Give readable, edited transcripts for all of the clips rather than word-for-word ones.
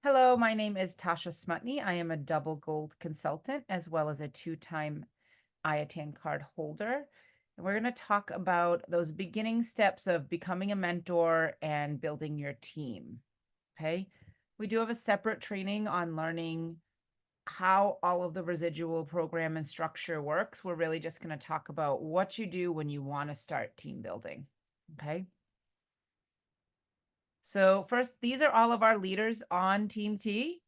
Hello, my name is Tasha Smutney. I am a double gold consultant as well as a two-time IATAN card holder. And we're going to talk about those beginning steps of becoming a mentor and building your team. Okay. We do have a separate training on learning how all of the residual program and structure works. We're really just going to talk about what you do when you want to start team building. Okay. So first, these are all of our leaders on Team T.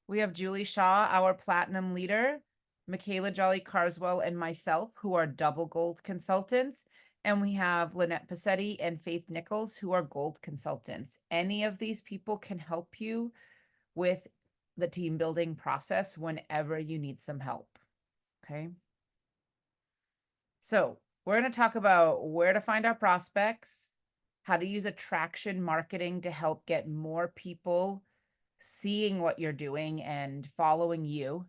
We have Julie Shaw, our platinum leader, Michaela Jolly Carswell, and myself, who are double gold consultants. And we have Lynette Passetti and Faith Nichols, who are gold consultants. Any of these people can help you with the team building process whenever you need some help. Okay. So we're going to talk about where to find our prospects, how to use attraction marketing to help get more people seeing what you're doing and following you,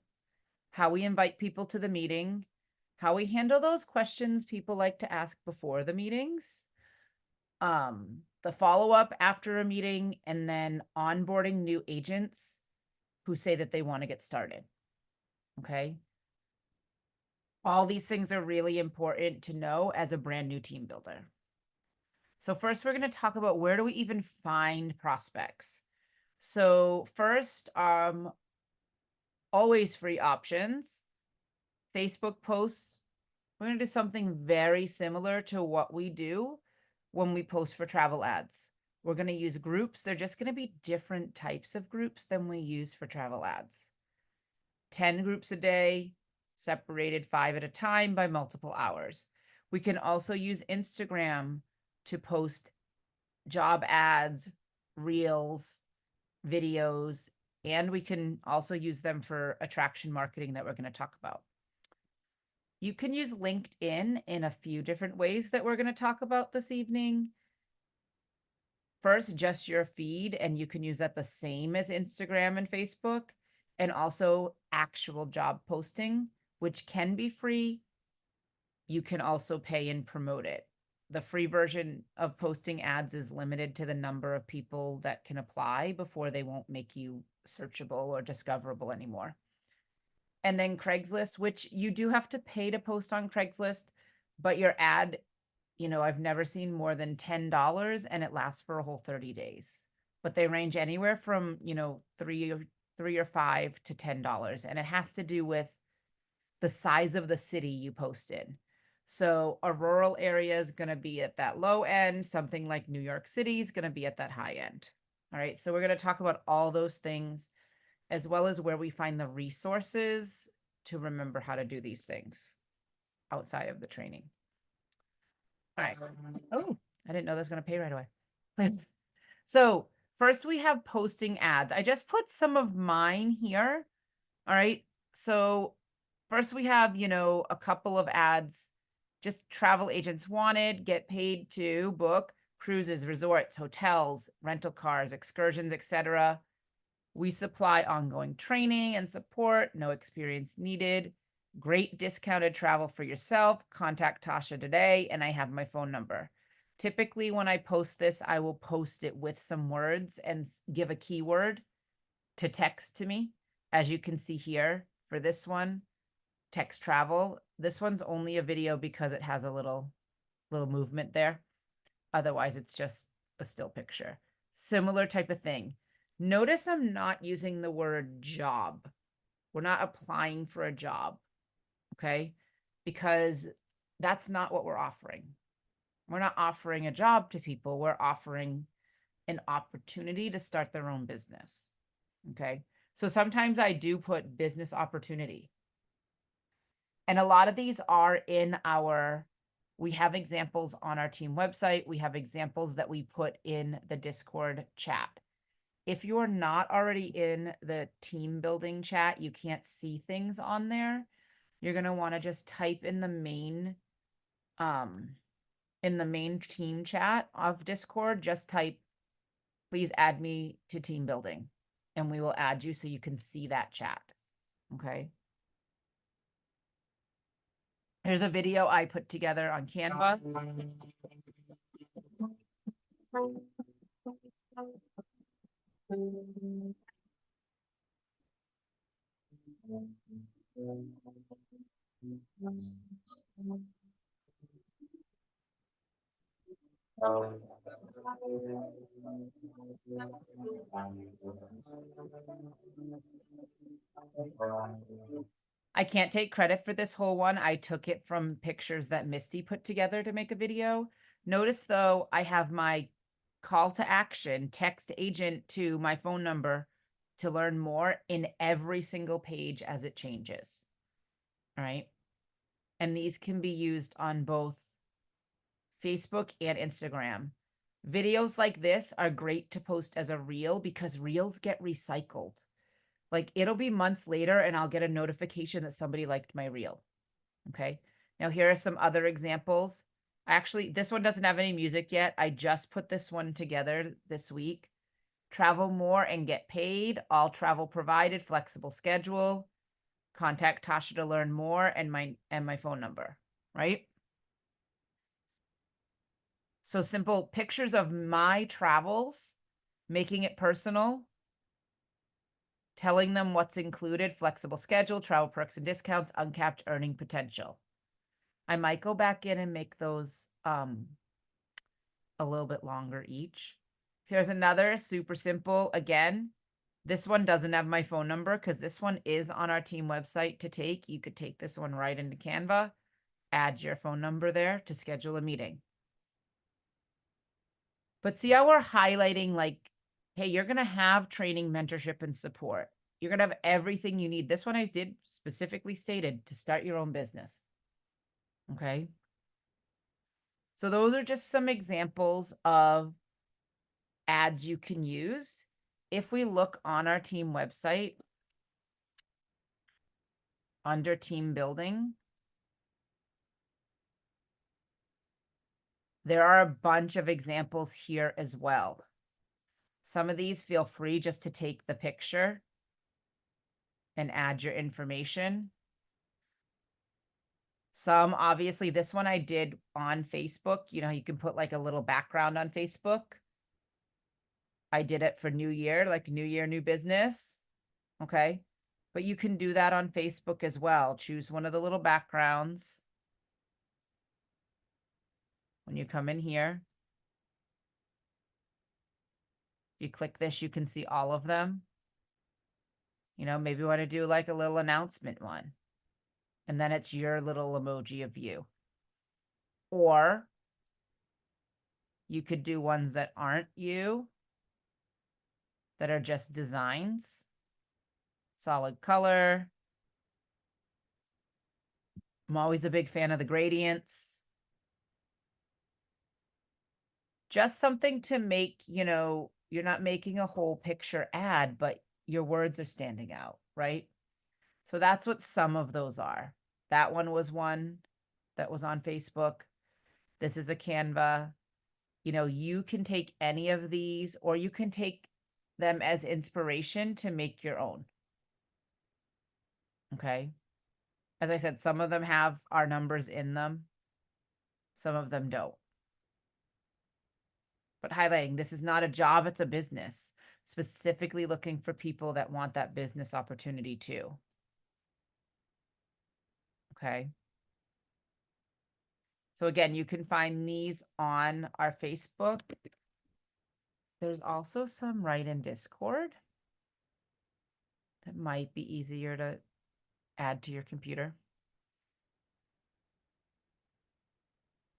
how we invite people to the meeting, how we handle those questions people like to ask before the meetings, the follow-up after a meeting, and then onboarding new agents who say that they want to get started. Okay. All these things are really important to know as a brand new team builder. So first, we're going to talk about where do we even find prospects. So first, always free options, Facebook posts. We're going to do something very similar to what we do when we post for travel ads. We're going to use groups. They're just going to be different types of groups than we use for travel ads. 10 groups a day, separated 5 at a time by multiple hours. We can also use Instagram to post job ads, reels, videos, and we can also use them for attraction marketing that we're going to talk about. You can use LinkedIn in a few different ways that we're going to talk about this evening. First, just your feed, and you can use that the same as Instagram and Facebook, and also actual job posting, which can be free. You can also pay and promote it. The free version of posting ads is limited to the number of people that can apply before they won't make you searchable or discoverable anymore. And then Craigslist, which you do have to pay to post on Craigslist, but your ad, I've never seen more than $10 and it lasts for a whole 30 days. But they range anywhere from, three or five to $10. And it has to do with the size of the city you post in. So a rural area is going to be at that low end. Something like New York City is going to be at that high end. All right. So we're going to talk about all those things as well as where we find the resources to remember how to do these things outside of the training. All right. Oh, I didn't know that was going to pay right away. So first we have posting ads. I just put some of mine here. All right. So first we have, a couple of ads, just travel agents wanted, get paid to book cruises, resorts, hotels, rental cars, excursions, etc. We supply ongoing training and support, no experience needed. Great discounted travel for yourself. Contact Tasha today, and I have my phone number. Typically, when I post this, I will post it with some words and give a keyword to text to me. As you can see here for this one, text travel. This one's only a video because it has a little movement there. Otherwise, it's just a still picture. Similar type of thing. Notice I'm not using the word job. We're not applying for a job, okay? Because that's not what we're offering. We're not offering a job to people. We're offering an opportunity to start their own business, okay? So sometimes I do put business opportunity. And a lot of these are we have examples on our team website. We have examples that we put in the Discord chat. If you're not already in the team building chat, you can't see things on there. You're going to want to just type in the main team chat of Discord, just type, please add me to team building, and we will add you so you can see that chat. Okay. Here's a video I put together on Canva. I can't take credit for this whole one. I took it from pictures that Misty put together to make a video. Notice though, I have my call to action, text agent to my phone number to learn more in every single page as it changes. All right. And these can be used on both Facebook and Instagram. Videos like this are great to post as a reel because reels get recycled. Like it'll be months later and I'll get a notification that somebody liked my reel. Okay. Now here are some other examples. Actually, this one doesn't have any music yet. I just put this one together this week. Travel more and get paid. All travel provided, flexible schedule. Contact Tasha to learn more and my phone number, right? So simple pictures of my travels, making it personal, telling them what's included, flexible schedule, travel perks and discounts, uncapped earning potential. I might go back in and make those a little bit longer each. Here's another super simple. Again, this one doesn't have my phone number because this one is on our team website to take. You could take this one right into Canva, add your phone number there to schedule a meeting. But see how we're highlighting like, hey, you're going to have training, mentorship, and support. You're going to have everything you need. This one I did specifically stated to start your own business. Okay. So those are just some examples of ads you can use. If we look on our team website, under team building, there are a bunch of examples here as well. Some of these feel free just to take the picture and add your information. Some, obviously, this one I did on Facebook. You know, you can put like a little background on Facebook. I did it for New Year, like New Year, new business. Okay. But you can do that on Facebook as well. Choose one of the little backgrounds. When you come in here, you click this, you can see all of them. You know, maybe you want to do like a little announcement one. And then it's your little emoji of you. Or you could do ones that aren't you, that are just designs. Solid color. I'm always a big fan of the gradients. Just something to make, you know, you're not making a whole picture ad, but your words are standing out, right? So that's what some of those are. That one was one that was on Facebook. This is a Canva. You know, you can take any of these or you can take them as inspiration to make your own. Okay. As I said, some of them have our numbers in them. Some of them don't. But highlighting, this is not a job, it's a business. Specifically looking for people that want that business opportunity too. Okay. So again, you can find these on our Facebook. There's also some right in Discord that might be easier to add to your computer.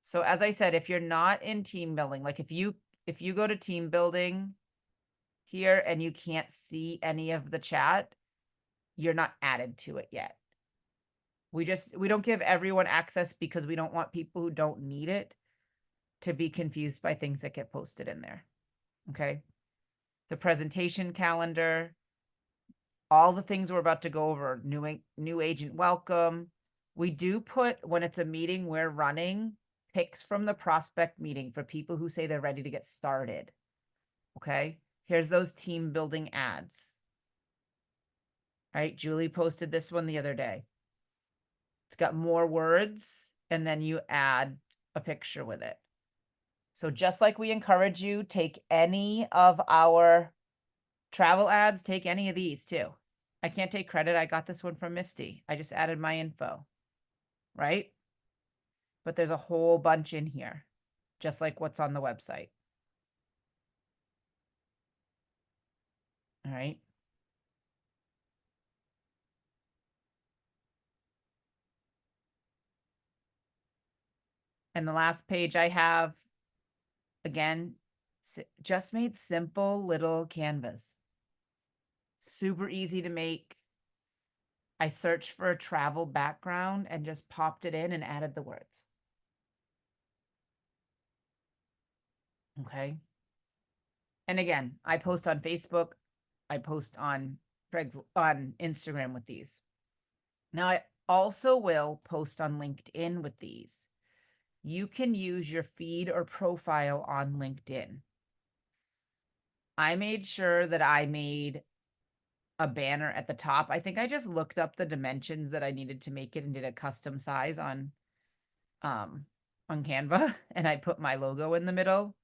So as I said, if you're not in team building, like if you go to team building here and you can't see any of the chat, you're not added to it yet. We don't give everyone access because we don't want people who don't need it to be confused by things that get posted in there. Okay. The presentation calendar, all the things we're about to go over, new agent welcome. We do put, when it's a meeting we're running, pics from the prospect meeting for people who say they're ready to get started. Okay. Here's those team building ads. All right. Julie posted this one the other day. It's got more words and then you add a picture with it. So just like we encourage you, take any of our travel ads, take any of these too. I can't take credit. I got this one from Misty. I just added my info, right? But there's a whole bunch in here, just like what's on the website. All right. And the last page I have, again, just made simple little canvas. Super easy to make. I searched for a travel background and just popped it in and added the words. Okay. And again, I post on Facebook. I post on on Instagram with these. Now I also will post on LinkedIn with these. You can use your feed or profile on LinkedIn. I made sure that I made a banner at the top. I think I just looked up the dimensions that I needed to make it and did a custom size on Canva and I put my logo in the middle.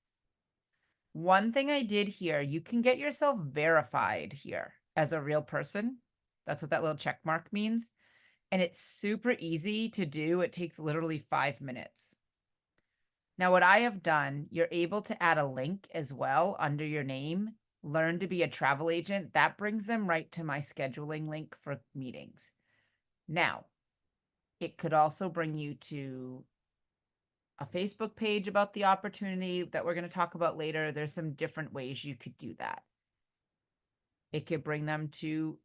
One thing I did here, you can get yourself verified here as a real person. That's what that little check mark means. And it's super easy to do. It takes literally 5 minutes. Now, what I have done, you're able to add a link as well under your name. Learn to be a travel agent. That brings them right to my scheduling link for meetings. Now, it could also bring you to a Facebook page about the opportunity that we're going to talk about later. There's some different ways you could do that. It could bring them to,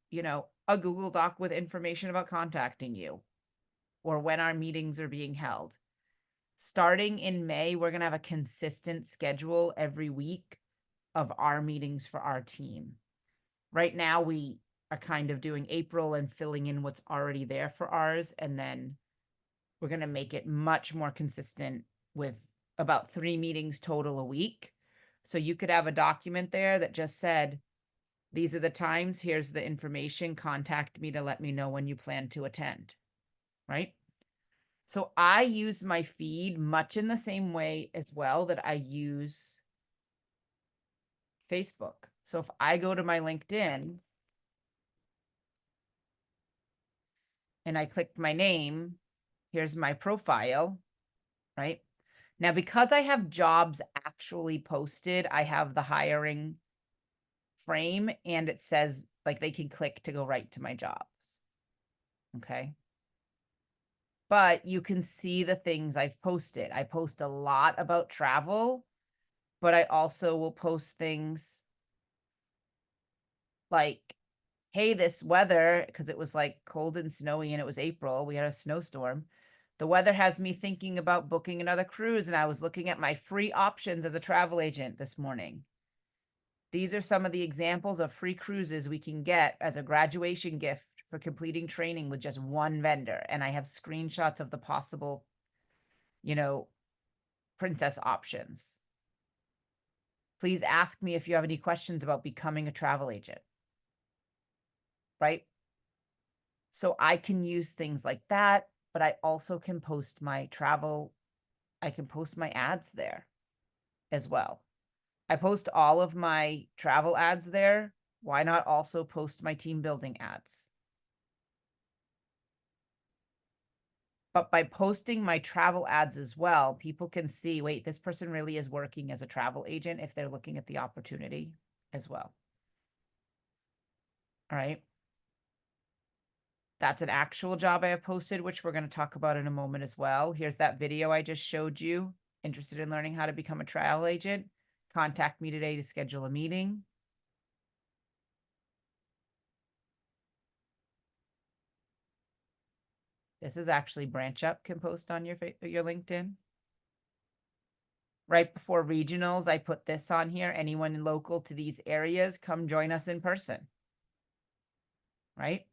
a Google Doc with information about contacting you or when our meetings are being held. Starting in May, we're going to have a consistent schedule every week of our meetings for our team. Right now, we are kind of doing April and filling in what's already there for ours. And then we're going to make it much more consistent with about 3 meetings total a week. So you could have a document there that just said, these are the times, here's the information, contact me to let me know when you plan to attend, right? So I use my feed much in the same way as well that I use Facebook. So if I go to my LinkedIn and I click my name, here's my profile, right? Now, because I have jobs actually posted, I have the hiring frame and it says like they can click to go right to my jobs. Okay. But you can see the things I've posted. I post a lot about travel, but I also will post things like, hey, this weather, because it was like cold and snowy and it was April, we had a snowstorm. The weather has me thinking about booking another cruise, and I was looking at my free options as a travel agent this morning. These are some of the examples of free cruises we can get as a graduation gift for completing training with just one vendor. And I have screenshots of the possible, princess options. Please ask me if you have any questions about becoming a travel agent, right? So I can use things like that, but I also can post my travel. I can post my ads there as well. I post all of my travel ads there. Why not also post my team building ads? But by posting my travel ads as well, people can see, wait, this person really is working as a travel agent if they're looking at the opportunity as well. All right. That's an actual job I have posted, which we're going to talk about in a moment as well. Here's that video I just showed you. Interested in learning how to become a travel agent? Contact me today to schedule a meeting. This is actually Branch Up can post on your LinkedIn. Right before regionals, I put this on here. Anyone local to these areas, come join us in person. Right?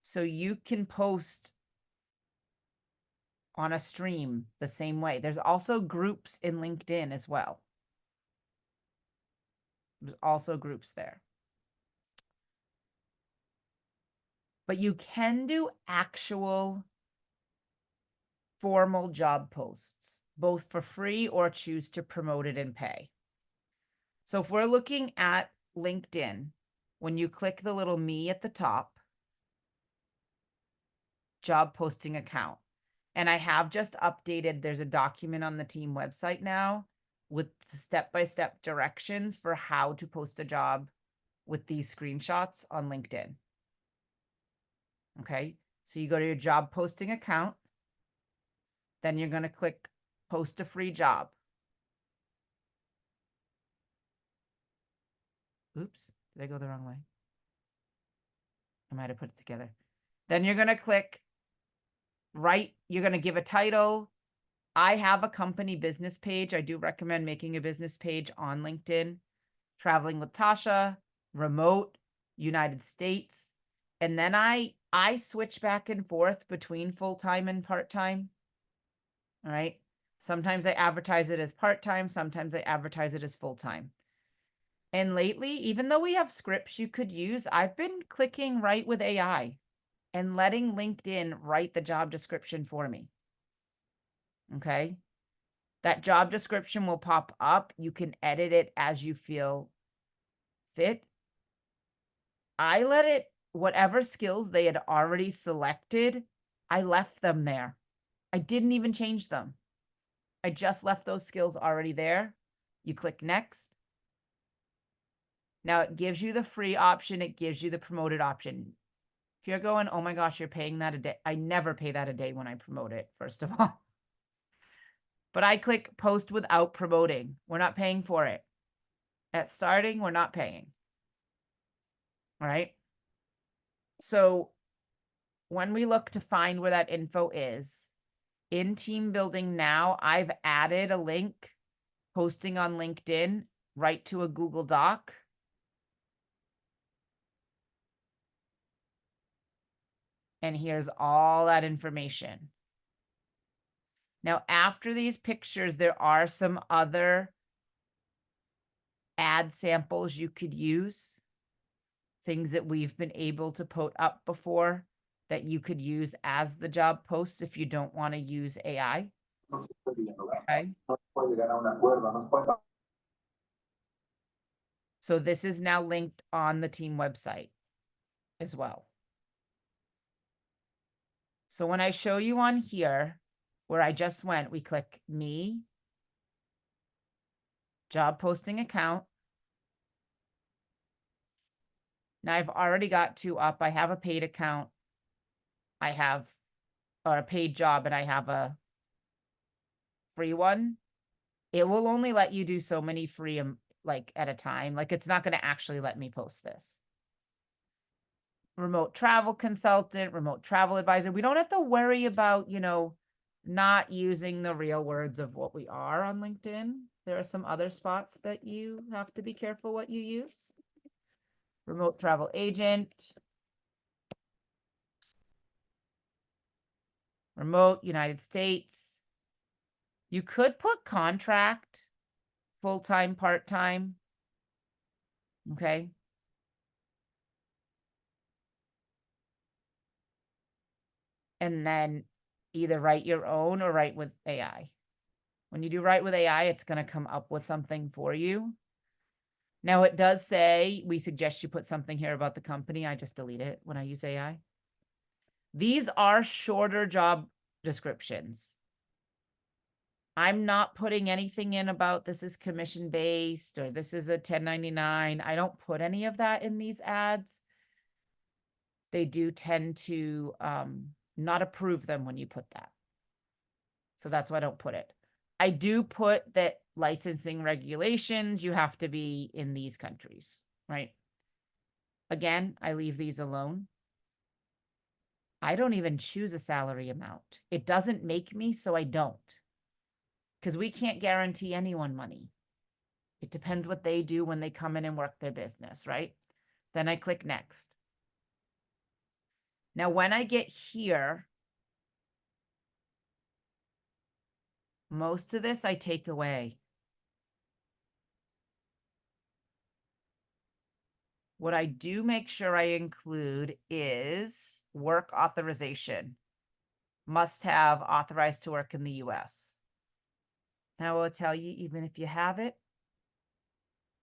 So you can post on a stream the same way. There's also groups in LinkedIn as well. There's also groups there. But you can do actual formal job posts, both for free or choose to promote it and pay. So if we're looking at LinkedIn, when you click the little me at the top, job posting account. And I have just updated, there's a document on the team website now with step-by-step directions for how to post a job with these screenshots on LinkedIn. Okay, so you go to your job posting account, then you're going to click post a free job. Oops, did I go the wrong way? I might have put it together. Then you're going to click write, you're going to give a title. I have a company business page. I do recommend making a business page on LinkedIn. Traveling with Tasha, remote, United States. And then I switch back and forth between full-time and part-time. All right. Sometimes I advertise it as part-time. Sometimes I advertise it as full-time. And lately, even though we have scripts you could use, I've been clicking write with AI and letting LinkedIn write the job description for me. Okay. That job description will pop up. You can edit it as you feel fit. I let it, whatever skills they had already selected, I left them there. I didn't even change them. I just left those skills already there. You click next. Now it gives you the free option. It gives you the promoted option. If you're going, oh my gosh, you're paying that a day. I never pay that a day when I promote it, first of all. But I click post without promoting. We're not paying for it. At starting, we're not paying. All right. So when we look to find where that info is, in team building now, I've added a link posting on LinkedIn right to a Google Doc. And here's all that information. Now, after these pictures, there are some other ad samples you could use, things that we've been able to put up before that you could use as the job posts if you don't want to use AI. Okay. So this is now linked on the team website as well. So when I show you on here, where I just went, we click me, job posting account. Now I've already got two up. I have a paid account. I have, or a paid job, and I have a free one. It will only let you do so many free, like at a time. Like it's not going to actually let me post this. Remote travel consultant, remote travel advisor. We don't have to worry about, not using the real words of what we are on LinkedIn. There are some other spots that you have to be careful what you use. Remote travel agent. Remote, United States. You could put contract, full-time, part-time. Okay. And then either write your own or write with AI. When you do write with AI, it's going to come up with something for you. Now it does say, we suggest you put something here about the company. I just delete it when I use AI. These are shorter job descriptions. I'm not putting anything in about this is commission-based or this is a 1099. I don't put any of that in these ads. They do tend to not approve them when you put that. So that's why I don't put it. I do put that licensing regulations, you have to be in these countries, right? Again, I leave these alone. I don't even choose a salary amount. It doesn't make me, so I don't. Because we can't guarantee anyone money. It depends what they do when they come in and work their business, right? Then I click next. Now, when I get here, most of this I take away. What I do make sure I include is work authorization. Must have authorized to work in the US. Now, I will tell you, even if you have it,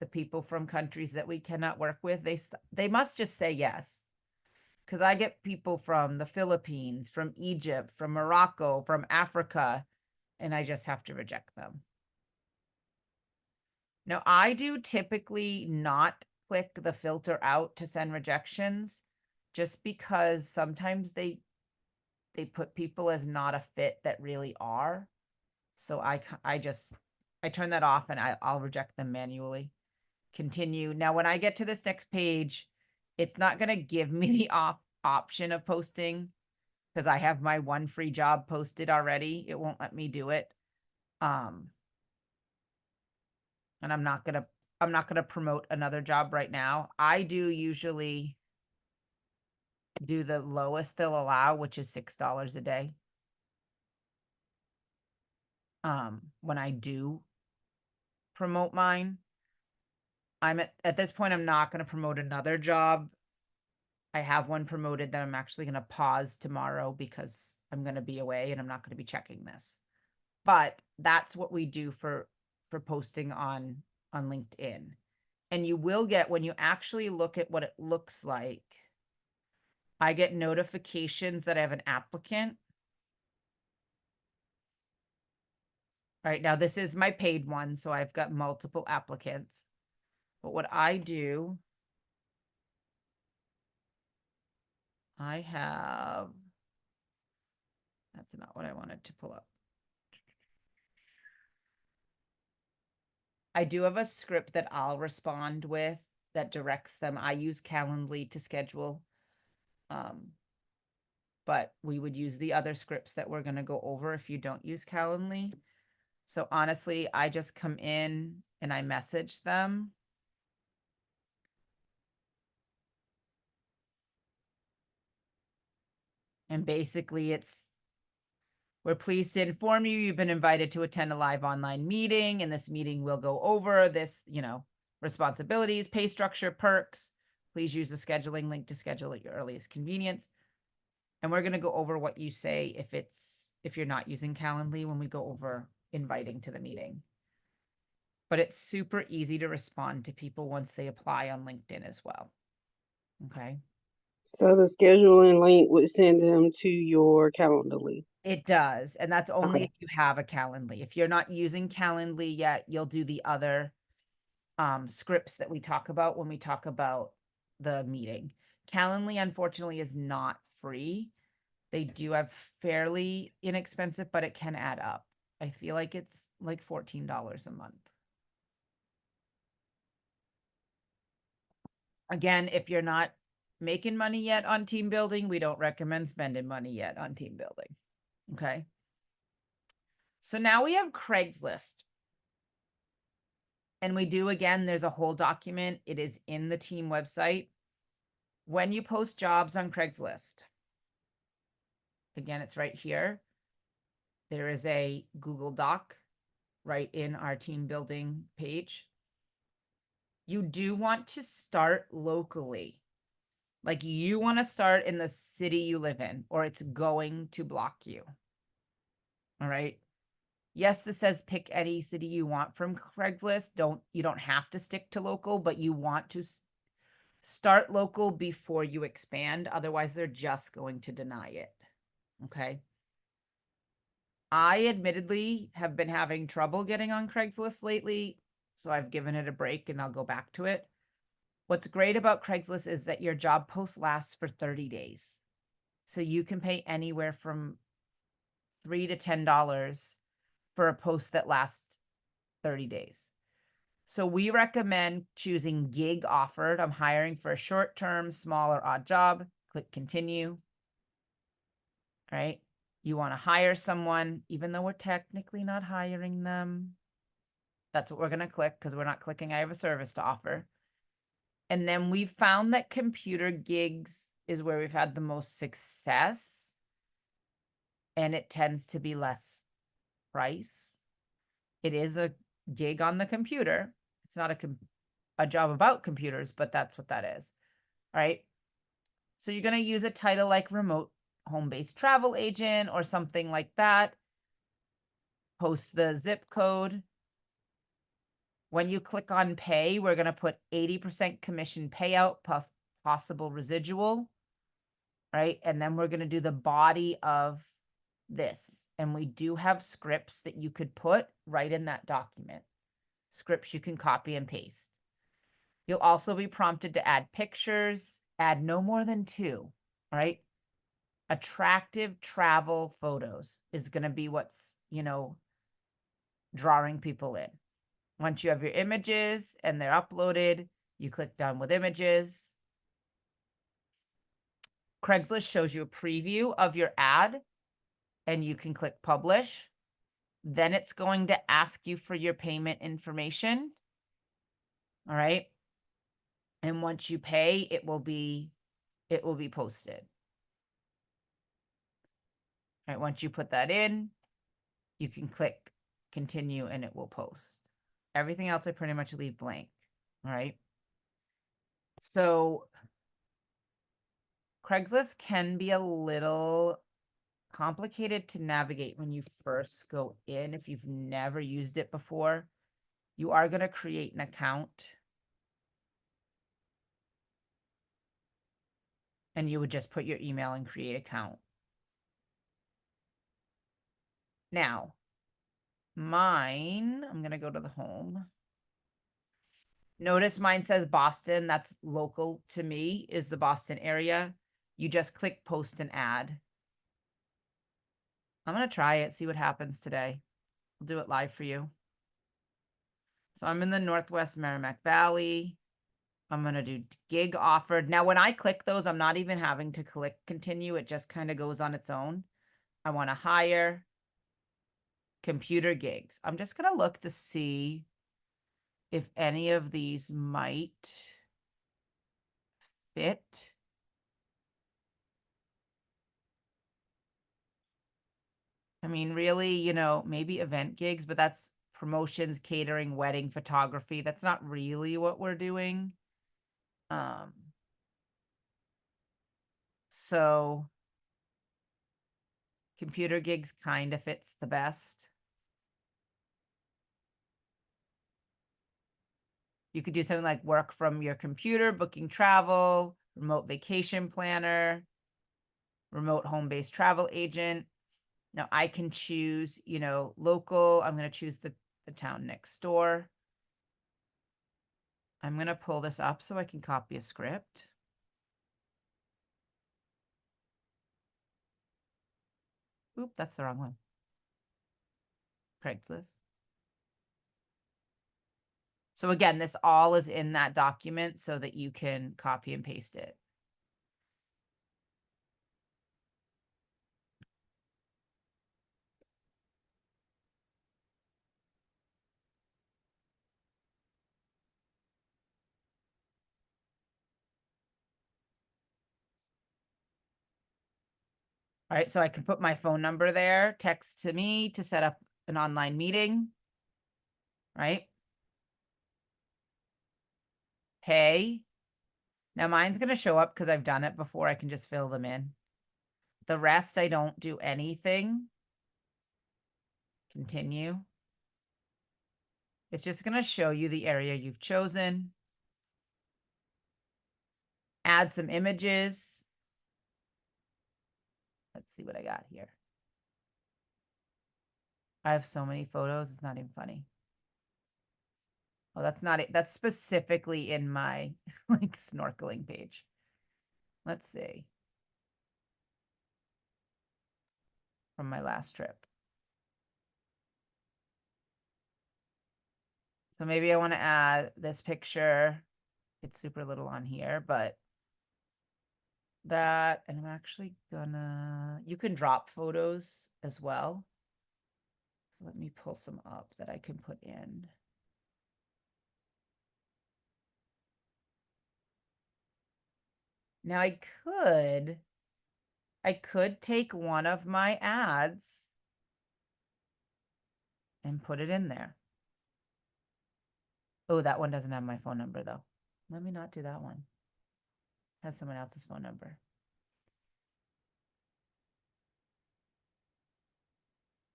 the people from countries that we cannot work with, they must just say yes. Because I get people from the Philippines, from Egypt, from Morocco, from Africa, and I just have to reject them. Now, I do typically not click the filter out to send rejections, just because sometimes they put people as not a fit that really are. So I turn that off and I'll reject them manually. Continue. Now, when I get to this next page, it's not going to give me the option of posting because I have my one free job posted already. It won't let me do it. And I'm not going to promote another job right now. I do usually do the lowest they'll allow, which is $6 a day. When I do promote mine, I'm at this point, I'm not going to promote another job. I have one promoted that I'm actually going to pause tomorrow because I'm going to be away and I'm not going to be checking this. But that's what we do for posting on LinkedIn. And you will get, when you actually look at what it looks like, I get notifications that I have an applicant. Right now, this is my paid one, so I've got multiple applicants. But what I do, I have, that's not what I wanted to pull up. I do have a script that I'll respond with that directs them. I use Calendly to schedule. But we would use the other scripts that we're going to go over if you don't use Calendly. So honestly, I just come in and I message them. And basically we're pleased to inform you, you've been invited to attend a live online meeting, and this meeting will go over this, responsibilities, pay structure, perks. Please use the scheduling link to schedule at your earliest convenience. And we're going to go over what you say if you're not using Calendly when we go over inviting to the meeting. But it's super easy to respond to people once they apply on LinkedIn as well. Okay. So the scheduling link would send them to your Calendly. It does. And that's only Okay. if you have a Calendly. If you're not using Calendly yet, you'll do the other scripts that we talk about when we talk about the meeting. Calendly, unfortunately, is not free. They do have fairly inexpensive, but it can add up. I feel like it's like $14 a month. Again, if you're not making money yet on team building, we don't recommend spending money yet on team building. Okay. So now we have Craigslist. And we do, again, there's a whole document. It is in the team website. When you post jobs on Craigslist, again, it's right here. There is a Google Doc right in our team building page. You do want to start locally. Like you want to start in the city you live in, or it's going to block you. All right. Yes, it says pick any city you want from Craigslist. You don't have to stick to local, but you want to start local before you expand. Otherwise, they're just going to deny it. Okay. I admittedly have been having trouble getting on Craigslist lately, so I've given it a break and I'll go back to it. What's great about Craigslist is that your job post lasts for 30 days. So you can pay anywhere from $3 to $10 for a post that lasts 30 days. So we recommend choosing gig offered. I'm hiring for a short-term, small or odd job. Click continue. All right. You want to hire someone, even though we're technically not hiring them. That's what we're going to click because we're not clicking I have a service to offer. And then we found that computer gigs is where we've had the most success. And it tends to be less price. It is a gig on the computer. It's not a job about computers, but that's what that is. All right. So you're going to use a title like remote home-based travel agent or something like that. Post the zip code. When you click on pay, we're going to put 80% commission payout plus possible residual, right? And then we're going to do the body of this. And we do have scripts that you could put right in that document. Scripts you can copy and paste. You'll also be prompted to add pictures, add no more than 2, right? Attractive travel photos is going to be what's, drawing people in. Once you have your images and they're uploaded, you click done with images. Craigslist shows you a preview of your ad and you can click publish. Then it's going to ask you for your payment information. All right. And once you pay, it will be posted. All right. Once you put that in, you can click continue and it will post. Everything else I pretty much leave blank. All right. So Craigslist can be a little complicated to navigate when you first go in. If you've never used it before, you are going to create an account. And you would just put your email and create account. Now, mine, I'm going to go to the home. Notice mine says Boston. That's local to me, is the Boston area. You just click post and ad. I'm going to try it, see what happens today. I'll do it live for you. So I'm in the Northwest Merrimack Valley. I'm going to do gig offered. Now, when I click those, I'm not even having to click continue. It just kind of goes on its own. I want to hire computer gigs. I'm just going to look to see if any of these might fit. I mean, really, maybe event gigs, but that's promotions, catering, wedding, photography. That's not really what we're doing. So computer gigs kind of fits the best. You could do something like work from your computer, booking travel, remote vacation planner, remote home-based travel agent. Now I can choose, local. I'm going to choose the town next door. I'm going to pull this up so I can copy a script. Oop, that's the wrong one. Craigslist. So again, this all is in that document so that you can copy and paste it. All right, so I can put my phone number there, text to me to set up an online meeting, right? Pay. Now mine's going to show up because I've done it before. I can just fill them in. The rest, I don't do anything. Continue. It's just going to show you the area you've chosen. Add some images. Let's see what I got here. I have so many photos. It's not even funny. Oh, that's not it. That's specifically in my like snorkeling page. Let's see. From my last trip. So maybe I want to add this picture. It's super little on here, but that, and I'm actually gonna, you can drop photos as well. Let me pull some up that I can put in. Now I could take one of my ads and put it in there. Oh, that one doesn't have my phone number though. Let me not do that one. It has someone else's phone number.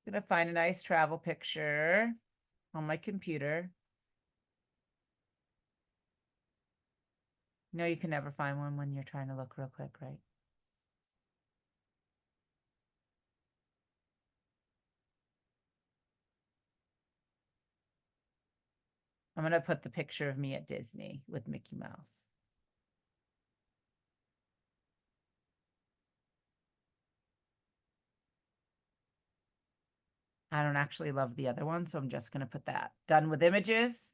I'm gonna find a nice travel picture on my computer. No, you can never find one when you're trying to look real quick, right? I'm going to put the picture of me at Disney with Mickey Mouse. I don't actually love the other one, so I'm just going to put that. Done with images.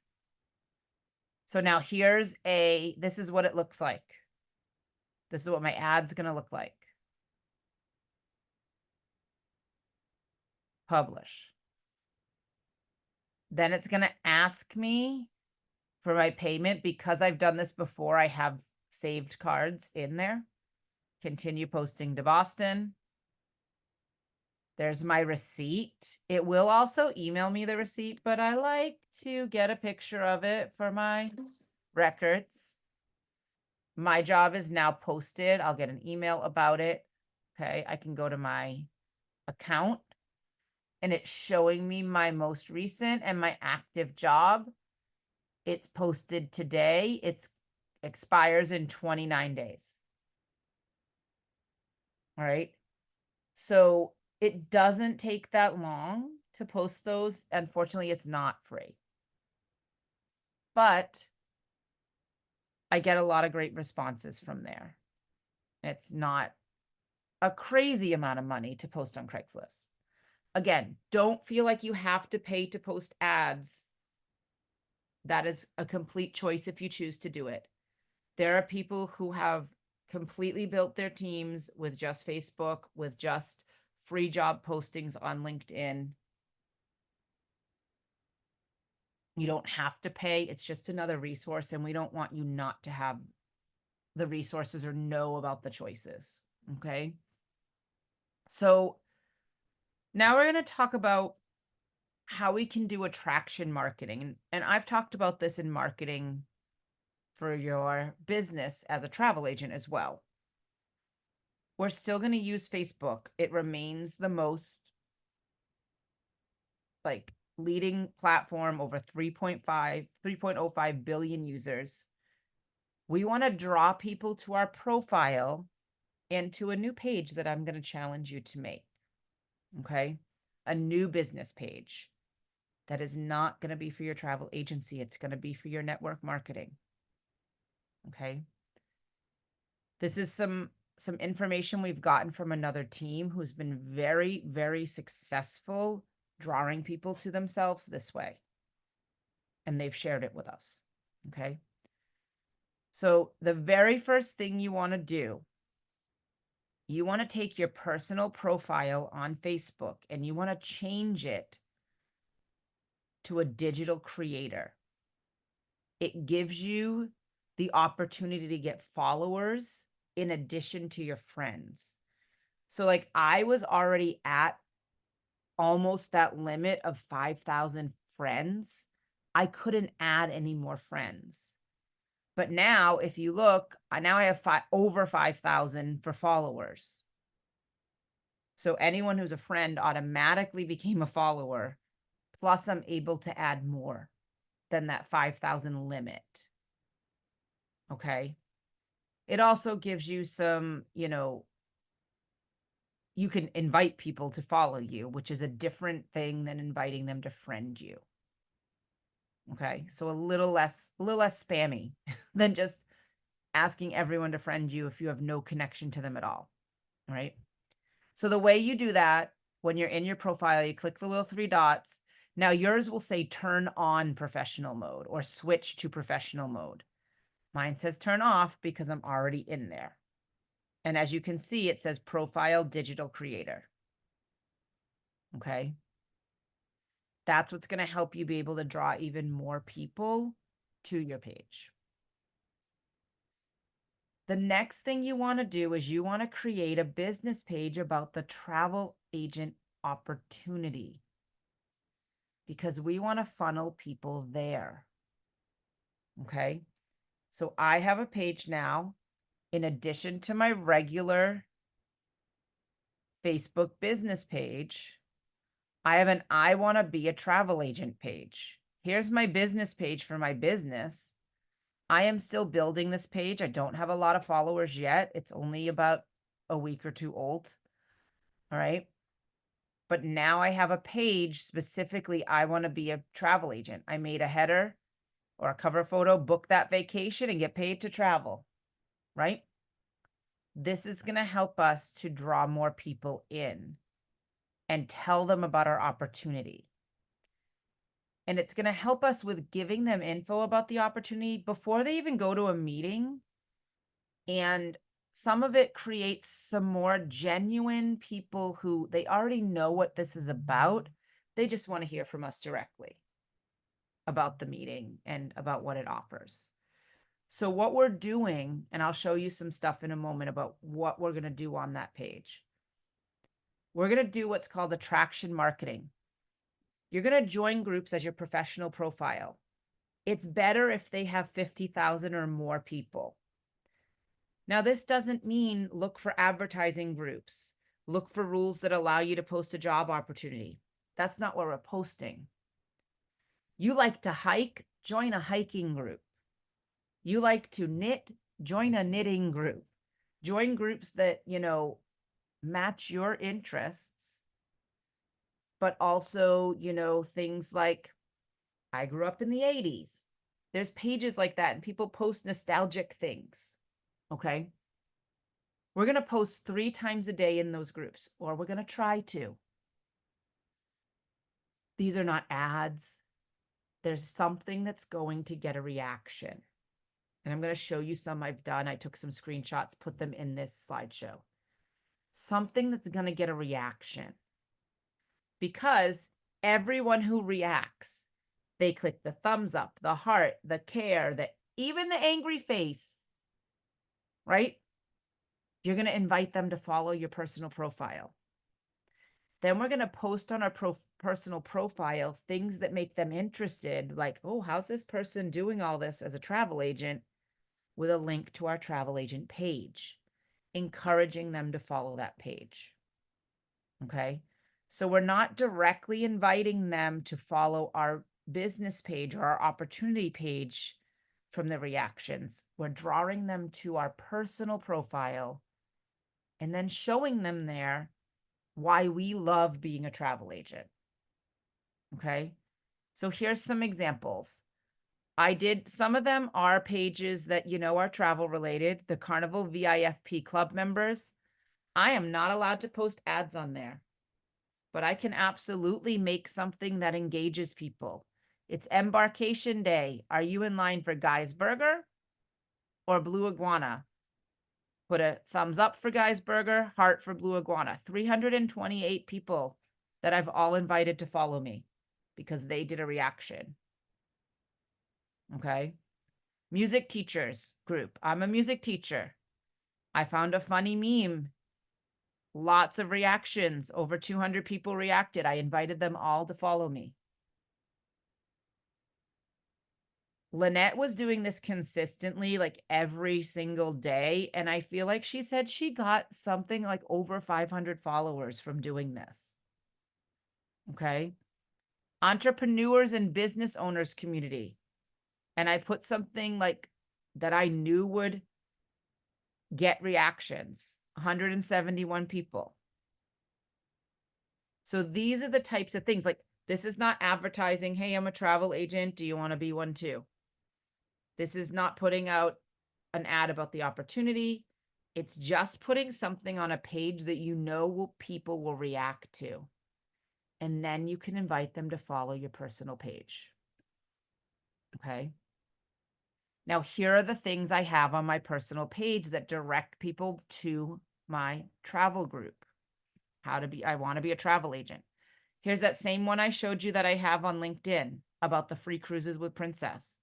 So now here's this is what it looks like. This is what my ad's going to look like. Publish. Then it's going to ask me for my payment. Because I've done this before, I have saved cards in there. Continue posting to Boston. There's my receipt. It will also email me the receipt, but I like to get a picture of it for my records. My job is now posted. I'll get an email about it. Okay, I can go to my account and it's showing me my most recent and my active job. It's posted today. It expires in 29 days. All right. So it doesn't take that long to post those. Unfortunately, it's not free. But I get a lot of great responses from there. It's not a crazy amount of money to post on Craigslist. Again, don't feel like you have to pay to post ads. That is a complete choice if you choose to do it. There are people who have completely built their teams with just Facebook, with just free job postings on LinkedIn. You don't have to pay. It's just another resource, and we don't want you not to have the resources or know about the choices. Okay. So now we're going to talk about how we can do attraction marketing. And I've talked about this in marketing for your business as a travel agent as well. We're still going to use Facebook. It remains the most leading platform, over 3.05 billion users. We want to draw people to our profile and to a new page that I'm going to challenge you to make. Okay. A new business page that is not going to be for your travel agency. It's going to be for your network marketing. Okay. This is some information we've gotten from another team who's been very, very successful drawing people to themselves this way. And they've shared it with us. Okay. So the very first thing you want to do, you want to take your personal profile on Facebook and you want to change it to a digital creator. It gives you the opportunity to get followers in addition to your friends. So like I was already at almost that limit of 5,000 friends. I couldn't add any more friends. But now if you look, now I have over 5,000 for followers. So anyone who's a friend automatically became a follower. Plus I'm able to add more than that 5,000 limit. Okay. It also gives you some, you can invite people to follow you, which is a different thing than inviting them to friend you. Okay. So a little less spammy than just asking everyone to friend you if you have no connection to them at all. Right. So the way you do that, when you're in your profile, you click the little 3 dots. Now yours will say turn on professional mode or switch to professional mode. Mine says turn off because I'm already in there. And as you can see, it says profile digital creator. Okay. That's what's going to help you be able to draw even more people to your page. The next thing you want to do is you want to create a business page about the travel agent opportunity, because we want to funnel people there. Okay. So I have a page now, in addition to my regular Facebook business page, I have an I want to be a travel agent page. Here's my business page for my business. I am still building this page. I don't have a lot of followers yet. It's only about a week or two old. All right. But now I have a page specifically. I want to be a travel agent. I made a header or a cover photo, book that vacation and get paid to travel. Right. This is going to help us to draw more people in and tell them about our opportunity. And it's going to help us with giving them info about the opportunity before they even go to a meeting. And some of it creates some more genuine people who they already know what this is about. They just want to hear from us directly about the meeting and about what it offers. So what we're doing, and I'll show you some stuff in a moment about what we're going to do on that page. We're going to do what's called attraction marketing. You're going to join groups as your professional profile. It's better if they have 50,000 or more people. Now, this doesn't mean look for advertising groups. Look for rules that allow you to post a job opportunity. That's not what we're posting. You like to hike? Join a hiking group. You like to knit? Join a knitting group. Join groups that, match your interests, but also, things like I grew up in the 80s. There's pages like that, and people post nostalgic things. Okay. We're going to post 3 times a day in those groups, or we're going to try to. These are not ads. There's something that's going to get a reaction. And I'm going to show you some I've done. I took some screenshots, put them in this slideshow. Something that's going to get a reaction. Because everyone who reacts, they click the thumbs up, the heart, the care, even the angry face, right? You're going to invite them to follow your personal profile. Then we're going to post on our personal profile things that make them interested, like, oh, how's this person doing all this as a travel agent, with a link to our travel agent page, encouraging them to follow that page. Okay. So we're not directly inviting them to follow our business page or our opportunity page from the reactions. We're drawing them to our personal profile and then showing them there why we love being a travel agent. Okay. So here's some examples. Some of them are pages that, are travel related. The Carnival VIFP Club members. I am not allowed to post ads on there, but I can absolutely make something that engages people. It's Embarkation Day. Are you in line for Guy's Burger or Blue Iguana? Put a thumbs up for Guy's Burger, heart for Blue Iguana. 328 people that I've all invited to follow me because they did a reaction. Okay. Music teachers group. I'm a music teacher. I found a funny meme. Lots of reactions. Over 200 people reacted. I invited them all to follow me. Lynette was doing this consistently, like every single day. And I feel like she said she got something like over 500 followers from doing this. Okay. Entrepreneurs and business owners community. And I put something like that I knew would get reactions. 171 people. So these are the types of things, like this is not advertising, hey, I'm a travel agent. Do you want to be one too? This is not putting out an ad about the opportunity. It's just putting something on a page that people will react to. And then you can invite them to follow your personal page. Okay. Now, here are the things I have on my personal page that direct people to my travel group. I want to be a travel agent. Here's that same one I showed you that I have on LinkedIn about the free cruises with Princess.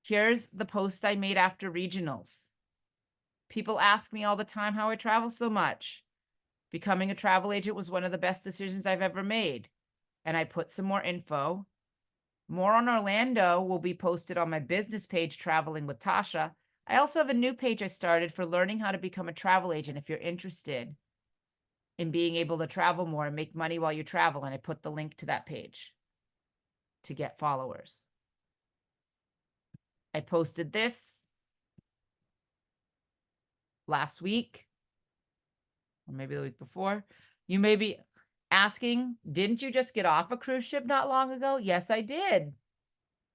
Here's the post I made after regionals. People ask me all the time how I travel so much. Becoming a travel agent was one of the best decisions I've ever made. And I put some more info. More on Orlando will be posted on my business page, Traveling with Tasha. I also have a new page I started for learning how to become a travel agent if you're interested in being able to travel more and make money while you travel. And I put the link to that page to get followers. I posted this last week, or maybe the week before. You may be asking, didn't you just get off a cruise ship not long ago? Yes, I did.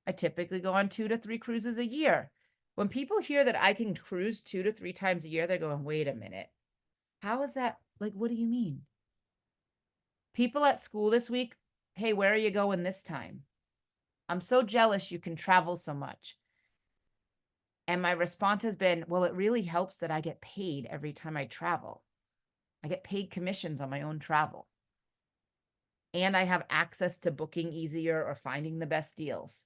I typically go on 2 to 3 cruises a year. When people hear that I can cruise 2 to 3 times a year, they're going, wait a minute. How is that? Like, what do you mean? People at school this week, hey, where are you going this time? I'm so jealous you can travel so much. And my response has been, well, it really helps that I get paid every time I travel. I get paid commissions on my own travel. And I have access to booking easier or finding the best deals.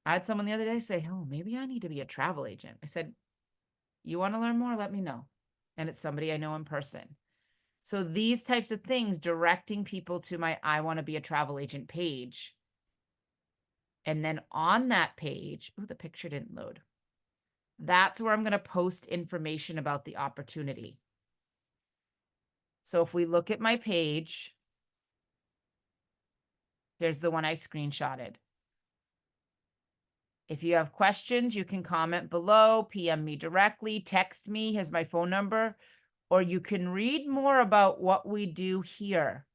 I had someone the other day say, oh, maybe I need to be a travel agent. I said, you want to learn more? Let me know. And it's somebody I know in person. So these types of things, directing people to my I want to be a travel agent page. And then on that page, oh, the picture didn't load. That's where I'm going to post information about the opportunity. So if we look at my page, here's the one I screenshotted. If you have questions, you can comment below, PM me directly, text me, here's my phone number, or you can read more about what we do here.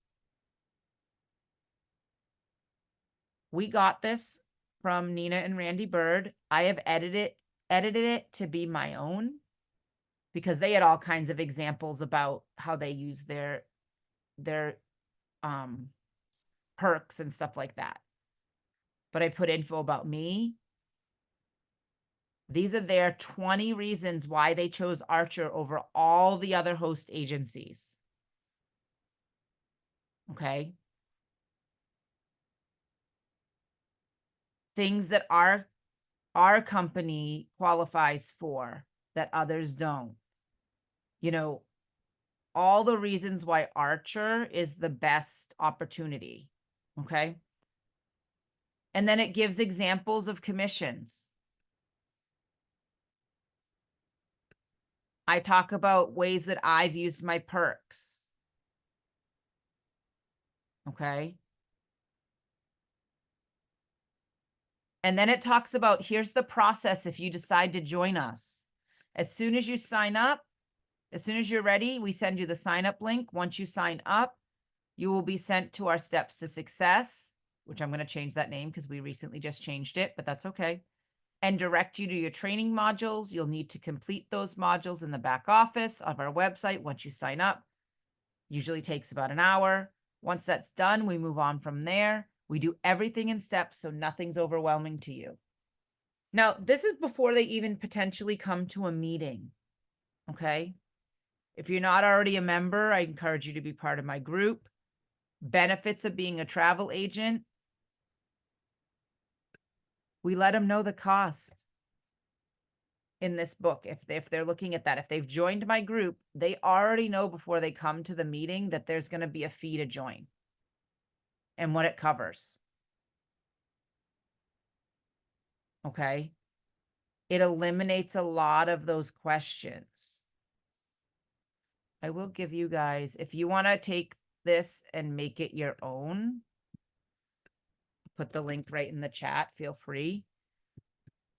We got this from Nina and Randy Bird. I have edited it to be my own because they had all kinds of examples about how they use their perks and stuff like that. But I put info about me. These are their 20 reasons why they chose Archer over all the other host agencies. Okay. Things that our company qualifies for that others don't. You know, all the reasons why Archer is the best opportunity. Okay. And then it gives examples of commissions. I talk about ways that I've used my perks. Okay. And then it talks about, here's the process if you decide to join us. As soon as you sign up, as soon as you're ready, we send you the sign up link. Once you sign up, you will be sent to our Steps to Success, which I'm going to change that name because we recently just changed it, but that's okay. And direct you to your training modules. You'll need to complete those modules in the back office of our website once you sign up. Usually takes about an hour. Once that's done, we move on from there. We do everything in steps, so nothing's overwhelming to you. Now, this is before they even potentially come to a meeting, okay? If you're not already a member, I encourage you to be part of my group. Benefits of being a travel agent. We let them know the cost in this book. If they're looking at that, if they've joined my group, they already know before they come to the meeting that there's going to be a fee to join and what it covers. Okay. It eliminates a lot of those questions. I will give you guys, if you want to take this and make it your own, put the link right in the chat, feel free.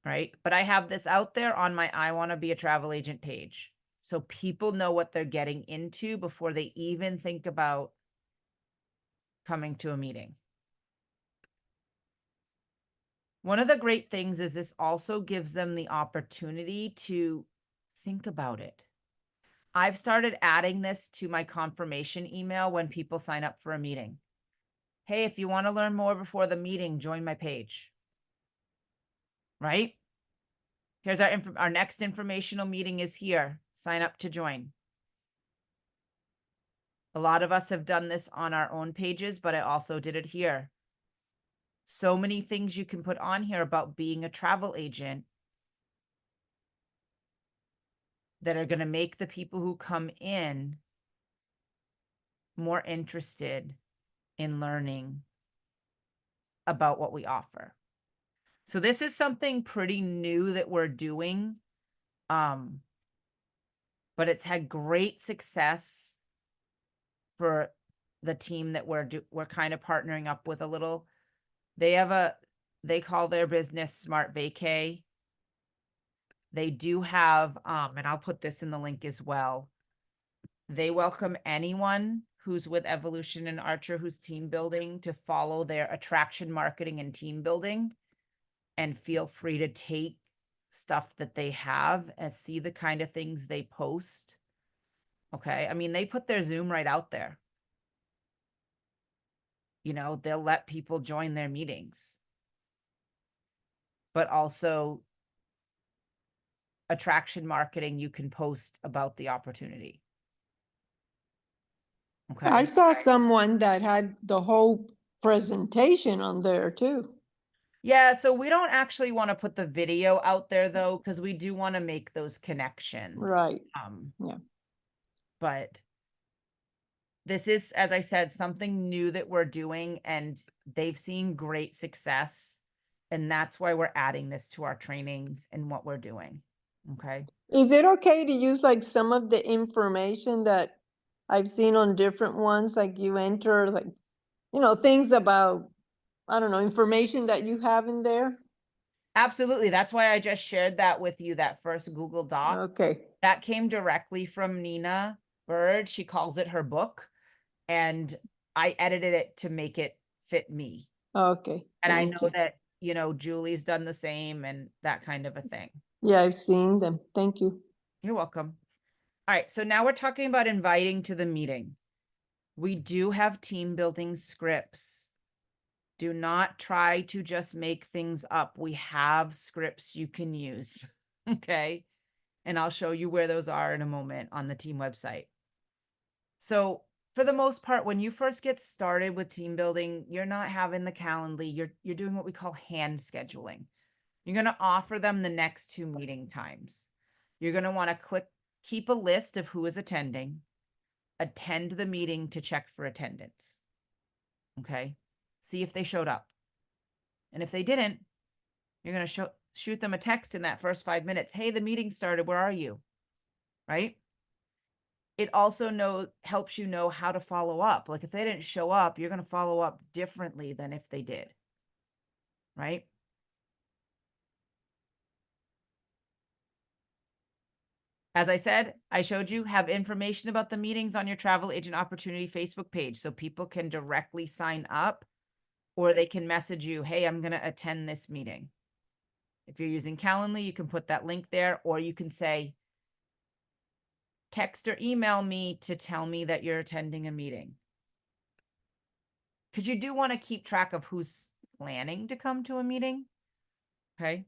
Right? But I have this out there on my I Want to Be a Travel Agent page. So people know what they're getting into before they even think about coming to a meeting. One of the great things is this also gives them the opportunity to think about it. I've started adding this to my confirmation email when people sign up for a meeting. Hey, if you want to learn more before the meeting, join my page. Right? Here's our next informational meeting is here. Sign up to join. A lot of us have done this on our own pages, but I also did it here. So many things you can put on here about being a travel agent that are going to make the people who come in more interested in learning about what we offer. So this is something pretty new that we're doing. But it's had great success for the team that we're kind of partnering up with a little. They have They call their business Smart Vacay. They do have, and I'll put this in the link as well. They welcome anyone who's with Evolution and Archer who's team building to follow their attraction marketing and team building, and feel free to take stuff that they have and see the kind of things they post. Okay. I mean, they put their Zoom right out there. You know, they'll let people join their meetings, but also attraction marketing, you can post about the opportunity. Okay. I saw someone that had the whole presentation on there too. Yeah, so we don't actually want to put the video out there though, because we do want to make those connections. Right. Yeah. But this is, as I said, something new that we're doing, and they've seen great success. And that's why we're adding this to our trainings and what we're doing. Okay. Is it okay to use like some of the information that I've seen on different ones, like you enter like, things about, I don't know, information that you have in there? Absolutely. That's why I just shared that with you, that first Google Doc. Okay. That came directly from Nina Bird. She calls it her book, and I edited it to make it fit me. Okay. And I thank know you. that, Julie's done the same and that kind of a thing. Yeah, I've seen them. Thank you. You're welcome. All right. So now we're talking about inviting to the meeting. We do have team building scripts. Do not try to just make things up. We have scripts you can use. Okay. And I'll show you where those are in a moment on the team website. So for the most part, when you first get started with team building, you're not having the Calendly. You're doing what we call hand scheduling. You're going to offer them the next 2 meeting times. You're going to want to keep a list of who is attending, attend the meeting to check for attendance. Okay. See if they showed up. And if they didn't, you're going to shoot them a text in that first 5 minutes. Hey, the meeting started. Where are you? Right? It also helps you know how to follow up. Like if they didn't show up, you're going to follow up differently than if they did. Right? As I said, I showed you have information about the meetings on your Travel Agent Opportunity Facebook page, so people can directly sign up, or they can message you, hey, I'm going to attend this meeting. If you're using Calendly, you can put that link there, or you can say, text or email me to tell me that you're attending a meeting. Because you do want to keep track of who's planning to come to a meeting. Okay.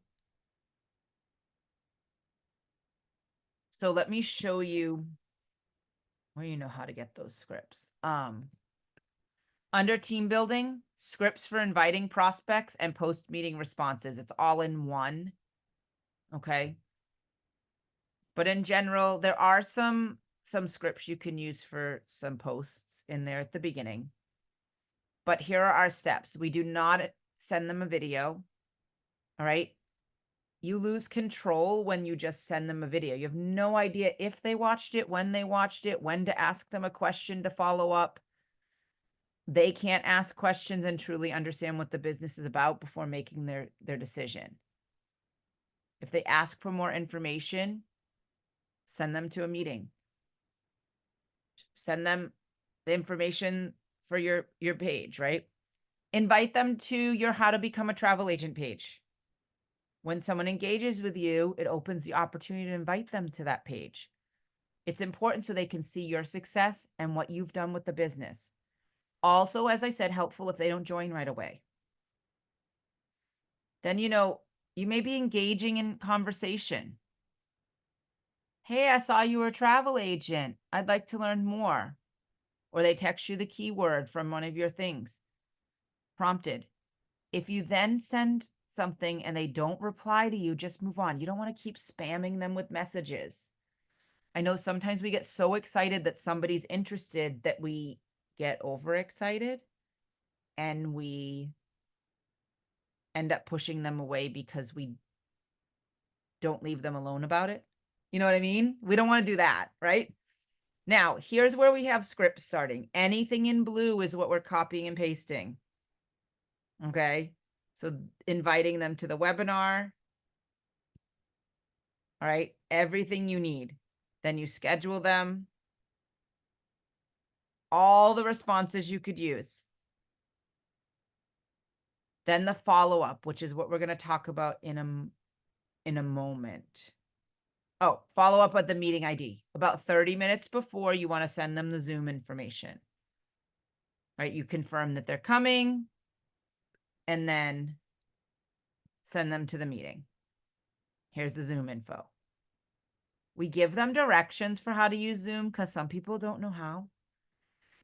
So let me show you where you know how to get those scripts. Under team building, scripts for inviting prospects and post-meeting responses. It's all in one. Okay. But in general, there are some scripts you can use for some posts in there at the beginning. But here are our steps. We do not send them a video. All right. You lose control when you just send them a video. You have no idea if they watched it, when to ask them a question to follow up. They can't ask questions and truly understand what the business is about before making their decision. If they ask for more information, send them to a meeting. Send them the information for your page, right? Invite them to your How to Become a Travel Agent page. When someone engages with you, it opens the opportunity to invite them to that page. It's important so they can see your success and what you've done with the business. Also, as I said, helpful if they don't join right away. Then, you may be engaging in conversation. Hey, I saw you were a travel agent. I'd like to learn more. Or they text you the keyword from one of your things. Prompted. If you then send something and they don't reply to you, just move on. You don't want to keep spamming them with messages. I know sometimes we get so excited that somebody's interested that we get overexcited and we end up pushing them away because we don't leave them alone about it. You know what I mean? We don't want to do that, right? Now, here's where we have scripts starting. Anything in blue is what we're copying and pasting. Okay. So inviting them to the webinar. All right, everything you need. Then you schedule them. All the responses you could use. Then the follow-up, which is what we're going to talk about in a moment. Oh, follow up with the meeting ID. About 30 minutes before, you want to send them the Zoom information. Right? You confirm that they're coming and then send them to the meeting. Here's the Zoom info. We give them directions for how to use Zoom because some people don't know how.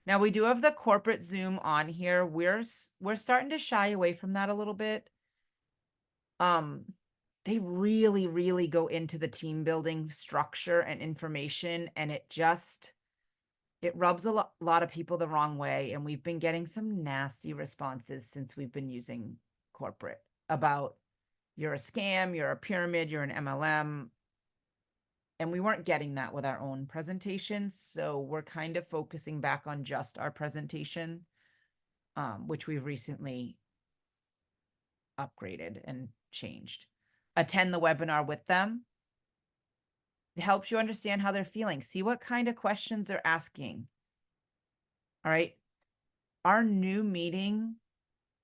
Now we do have the corporate Zoom on here. We're starting to shy away from that a little bit. They really, really go into the team building structure and information, and it rubs a lot of people the wrong way. And we've been getting some nasty responses since we've been using corporate about you're a scam, you're a pyramid, you're an MLM. And we weren't getting that with our own presentations. So we're kind of focusing back on just our presentation, which we've recently upgraded and changed. Attend the webinar with them. It helps you understand how they're feeling. See what kind of questions they're asking. All right. Our new meeting,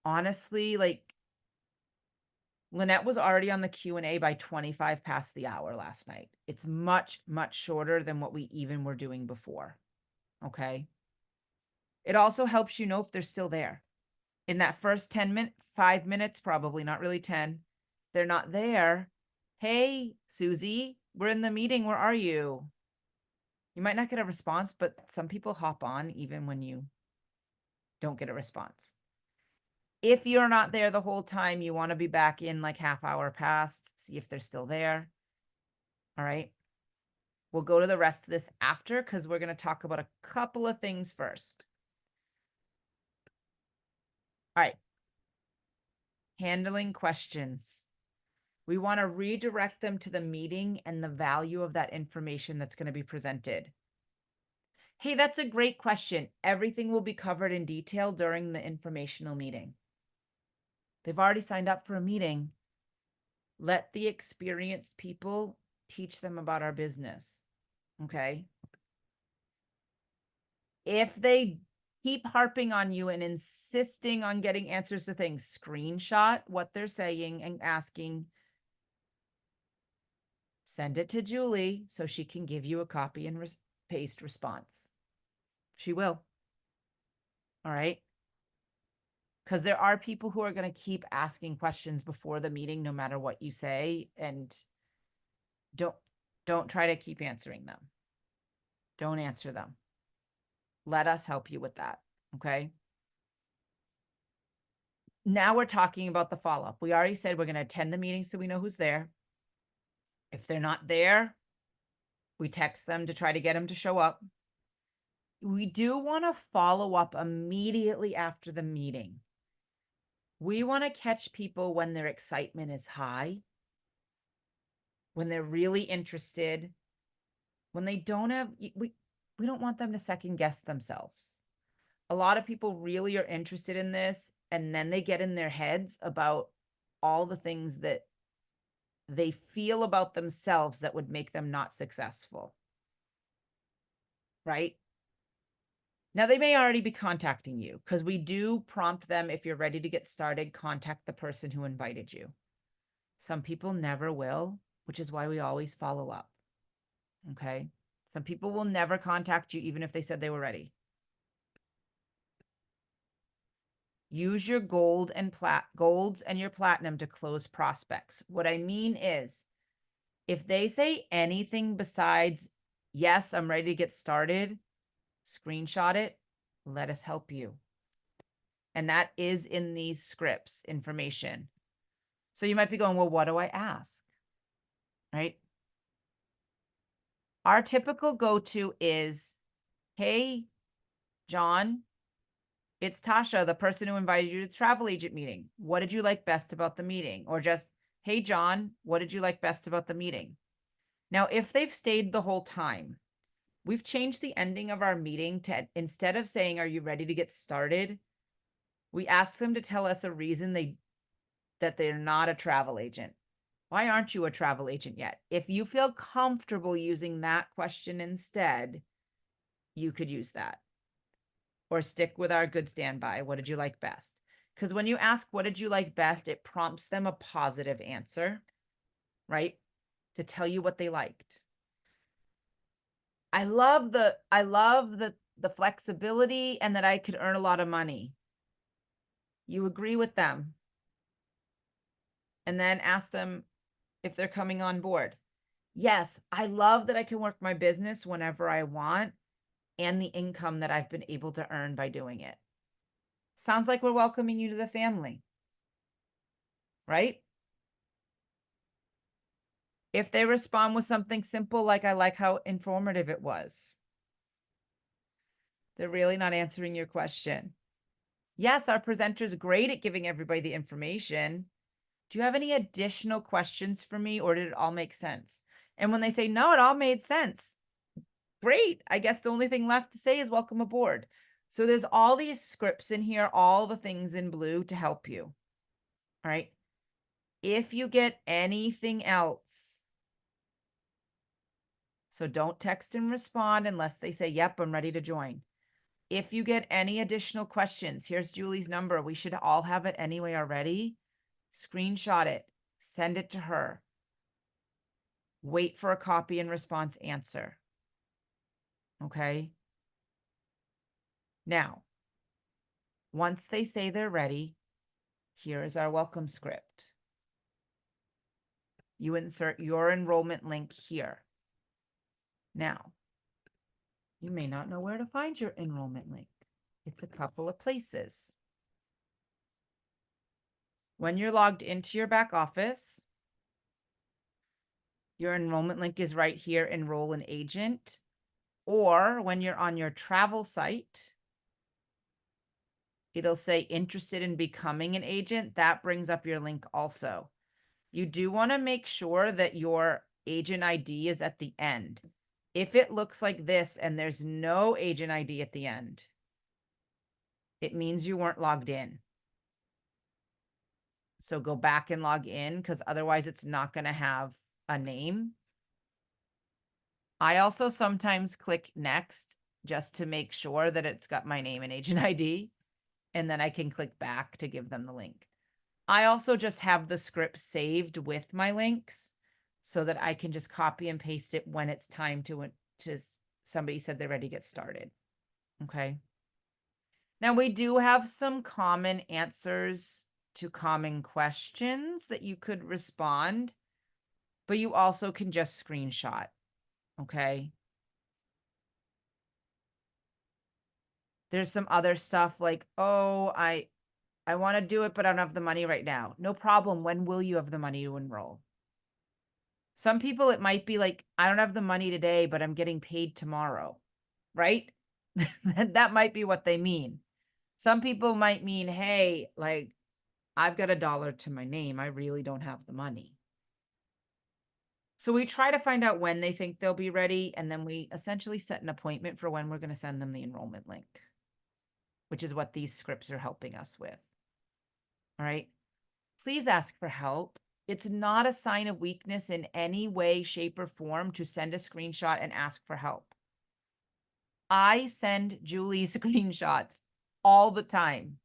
honestly, like Lynette was already on the Q&A by 25 past the hour last night. It's much, much shorter than what we even were doing before. Okay. It also helps you know if they're still there. In that first 5 minutes, probably not really 10, they're not there. Hey, Susie, we're in the meeting. Where are you? You might not get a response, but some people hop on even when you don't get a response. If you're not there the whole time, you want to be back in like half hour past, see if they're still there. All right. We'll go to the rest of this after because we're going to talk about a couple of things first. All right. Handling questions. We want to redirect them to the meeting and the value of that information that's going to be presented. Hey, that's a great question. Everything will be covered in detail during the informational meeting. They've already signed up for a meeting. Let the experienced people teach them about our business. Okay. If they keep harping on you and insisting on getting answers to things, screenshot what they're saying and asking. Send it to Julie so she can give you a copy and paste response. She will. All right. Because there are people who are going to keep asking questions before the meeting, no matter what you say. And don't try to keep answering them. Don't answer them. Let us help you with that. Okay. Now we're talking about the follow-up. We already said we're going to attend the meeting so we know who's there. If they're not there, we text them to try to get them to show up. We do want to follow up immediately after the meeting. We want to catch people when their excitement is high, when they're really interested, when they don't have, we don't want them to second guess themselves. A lot of people really are interested in this, and then they get in their heads about all the things that they feel about themselves that would make them not successful. Right? Now, they may already be contacting you because we do prompt them, if you're ready to get started, contact the person who invited you. Some people never will, which is why we always follow up. Okay? Some people will never contact you even if they said they were ready. Use your golds and your platinum to close prospects. What I mean is, if they say anything besides, yes, I'm ready to get started, screenshot it, let us help you. And that is in these scripts information. So you might be going, well, what do I ask? Right? Our typical go-to is, hey, John, it's Tasha, the person who invited you to the travel agent meeting. What did you like best about the meeting? Or just, hey, John, what did you like best about the meeting? Now, if they've stayed the whole time, we've changed the ending of our meeting to, instead of saying, are you ready to get started? We ask them to tell us a reason that they're not a travel agent. Why aren't you a travel agent yet? If you feel comfortable using that question instead, you could use that. Or stick with our good standby. What did you like best? Because when you ask, what did you like best? It prompts them a positive answer, right? To tell you what they liked. I love the flexibility and that I could earn a lot of money. You agree with them. And then ask them if they're coming on board. Yes, I love that I can work my business whenever I want and the income that I've been able to earn by doing it. Sounds like we're welcoming you to the family, right? If they respond with something simple, like I like how informative it was, they're really not answering your question. Yes, our presenter's great at giving everybody the information. Do you have any additional questions for me, or did it all make sense? And when they say, no, it all made sense, great. I guess the only thing left to say is welcome aboard. So there's all these scripts in here, all the things in blue to help you. All right. If you get anything else, so don't text and respond unless they say, yep, I'm ready to join. If you get any additional questions, here's Julie's number. We should all have it anyway already. Screenshot it, send it to her. Wait for a copy and response answer. Okay. Now, once they say they're ready, here is our welcome script. You insert your enrollment link here. Now, you may not know where to find your enrollment link. It's a couple of places. When you're logged into your back office, your enrollment link is right here, enroll an agent. Or when you're on your travel site, it'll say interested in becoming an agent. That brings up your link also. You do want to make sure that your agent ID is at the end. If it looks like this and there's no agent ID at the end, it means you weren't logged in. So go back and log in, because otherwise it's not going to have a name. I also sometimes click next just to make sure that it's got my name and agent ID, and then I can click back to give them the link. I also just have the script saved with my links so that I can just copy and paste it when it's time to somebody said they're ready to get started. Okay. Now we do have some common answers to common questions that you could respond, but you also can just screenshot. Okay. There's some other stuff like, oh, I want to do it, but I don't have the money right now. No problem. When will you have the money to enroll? Some people, it might be like, I don't have the money today, but I'm getting paid tomorrow, right? That might be what they mean. Some people might mean, hey, like, I've got $1 to my name. I really don't have the money. So we try to find out when they think they'll be ready, and then we essentially set an appointment for when we're going to send them the enrollment link, which is what these scripts are helping us with. All right. Please ask for help. It's not a sign of weakness in any way, shape, or form to send a screenshot and ask for help. I send Julie screenshots all the time.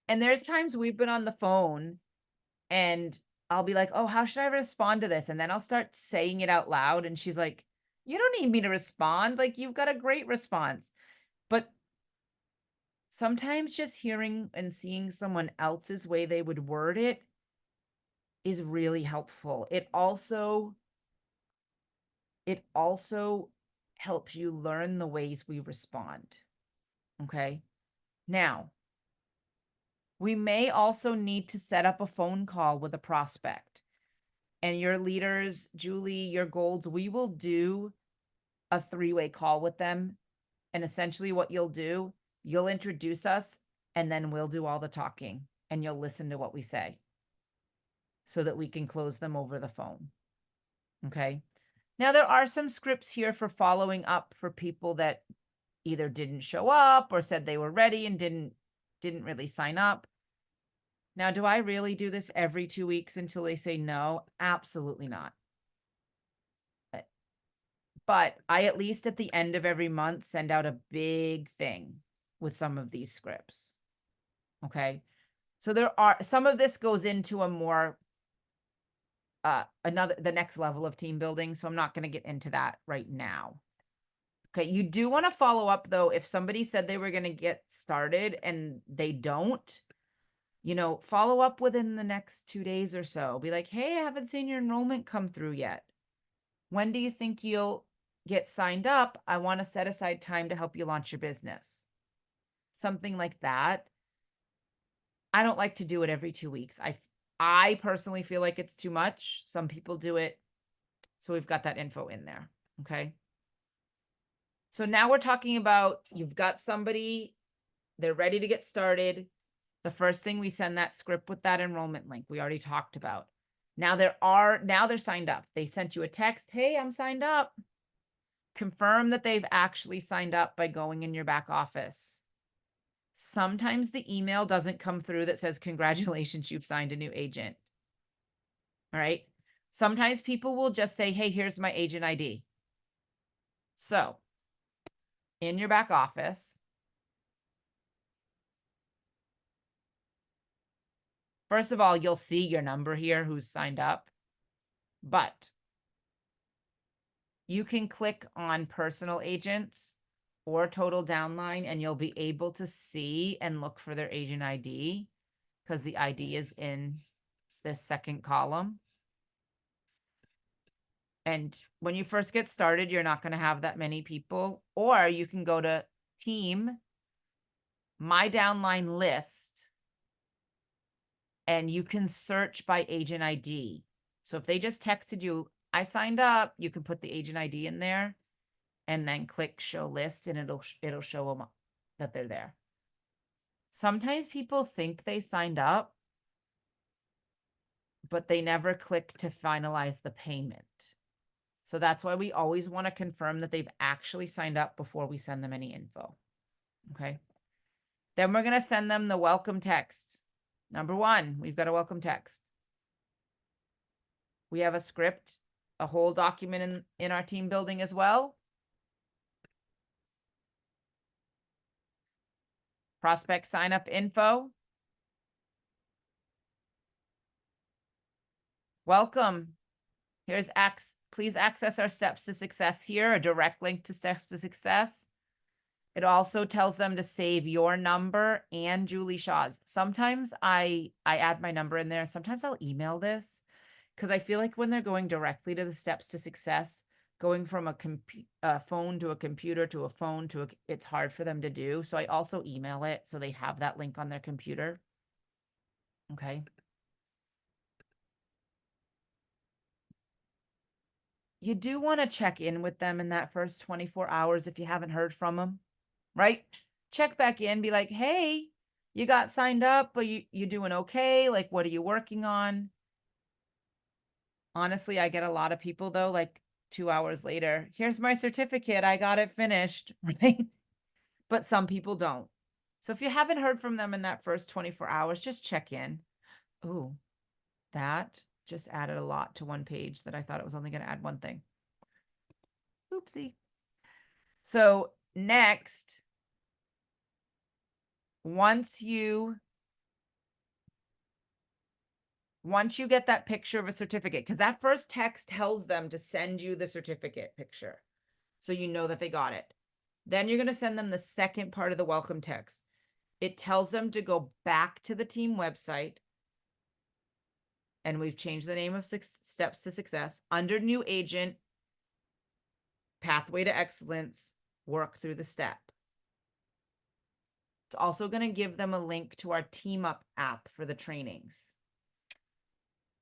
And there's times we've been on the phone and I'll be like, oh, how should I respond to this? And then I'll start saying it out loud. And she's like, you don't need me to respond. Like, you've got a great response. But sometimes just hearing and seeing someone else's way they would word it is really helpful. It also helps you learn the ways we respond. Okay. Now, we may also need to set up a phone call with a prospect. And your leaders, Julie, your golds, we will do a 3-way call with them. And essentially what you'll do, you'll introduce us and then we'll do all the talking and you'll listen to what we say so that we can close them over the phone. Okay. Now there are some scripts here for following up for people that either didn't show up or said they were ready and didn't really sign up. Now, do I really do this every 2 weeks until they say no? Absolutely not. But I at least at the end of every month send out a big thing with some of these scripts. Okay. So there are some of this goes into a more the next level of team building. So I'm not going to get into that right now. Okay. You do want to follow up though. If somebody said they were going to get started and they don't, follow up within the next 2 days or so. Be like, hey, I haven't seen your enrollment come through yet. When do you think you'll get signed up? I want to set aside time to help you launch your business. Something like that. I don't like to do it every 2 weeks. I personally feel like it's too much. Some people do it. So we've got that info in there. Okay. So now we're talking about you've got somebody, they're ready to get started. The first thing we send that script with that enrollment link we already talked about. Now they're signed up. They sent you a text. Hey, I'm signed up. Confirm that they've actually signed up by going in your back office. Sometimes the email doesn't come through that says, congratulations, you've signed a new agent. All right. Sometimes people will just say, hey, here's my agent ID. So in your back office, first of all, you'll see your number here, who's signed up, but you can click on personal agents or total downline and you'll be able to see and look for their agent ID because the ID is in this second column. And when you first get started, you're not going to have that many people, or you can go to team, my downline list, and you can search by agent ID. So if they just texted you, I signed up, you can put the agent ID in there and then click show list and it'll show them that they're there. Sometimes people think they signed up, but they never click to finalize the payment. So that's why we always want to confirm that they've actually signed up before we send them any info. Okay. Then we're going to send them the welcome text. Number 1, we've got a welcome text. We have a script, a whole document in our team building as well. Prospect sign up info. Welcome. Here's please access our steps to success here, a direct link to steps to success. It also tells them to save your number and Julie Shaw's. Sometimes I add my number in there. Sometimes I'll email this because I feel like when they're going directly to the steps to success, going from a phone to a computer to a phone to it's hard for them to do. So I also email it so they have that link on their computer. Okay. You do want to check in with them in that first 24 hours if you haven't heard from them, right? Check back in, be like, hey, you got signed up, but you doing okay? Like, what are you working on? Honestly, I get a lot of people though, like 2 hours later, here's my certificate, I got it finished, right? But some people don't. So if you haven't heard from them in that first 24 hours, just check in. Ooh, that just added a lot to one page that I thought it was only going to add one thing. Oopsie. So next, once you get that picture of a certificate, because that first text tells them to send you the certificate picture, so you know that they got it. Then you're going to send them the second part of the welcome text. It tells them to go back to the team website, and we've changed the name of Steps to Success. Under New Agent, Pathway to Excellence, work through the step. It's also going to give them a link to our Team Up app for the trainings.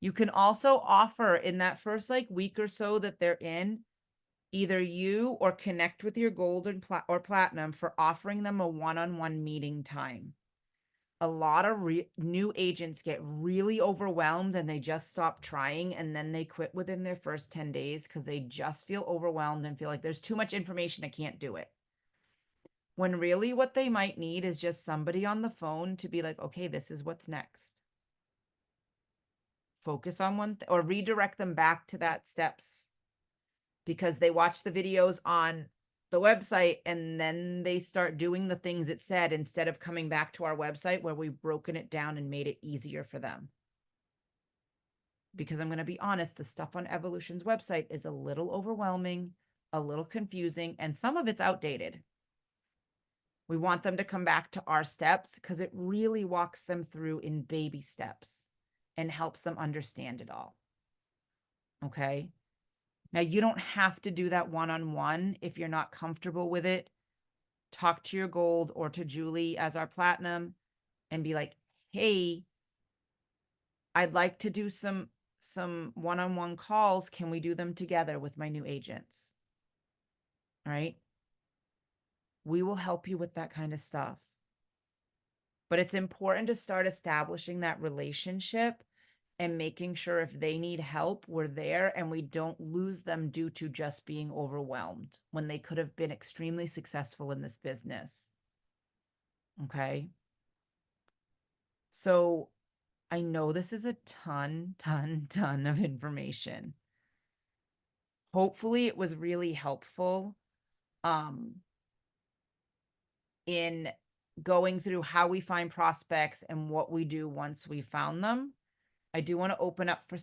You can also offer in that first week or so that they're in, either you or connect with your gold or platinum for offering them a one-on-one meeting time. A lot of new agents get really overwhelmed and they just stop trying, and then they quit within their first 10 days because they just feel overwhelmed and feel like there's too much information, I can't do it. When really what they might need is just somebody on the phone to be like, okay, this is what's next. focus on or redirect them back to that steps, because they watch the videos on the website and then they start doing the things it said instead of coming back to our website where we've broken it down and made it easier for them. Because I'm going to be honest, the stuff on Evolution's website is a little overwhelming, a little confusing, and some of it's outdated. We want them to come back to our steps because it really walks them through in baby steps and helps them understand it all. Okay. Now, you don't have to do that one-on-one if you're not comfortable with it. Talk to your gold or to Julie as our platinum and be like, hey, I'd like to do some one-on-one calls. Can we do them together with my new agents? All right. We will help you with that kind of stuff. But it's important to start establishing that relationship and making sure if they need help, we're there and we don't lose them due to just being overwhelmed when they could have been extremely successful in this business. Okay. So I know this is a ton of information. Hopefully it was really helpful in going through how we find prospects and what we do once we found them. I do want to open up for some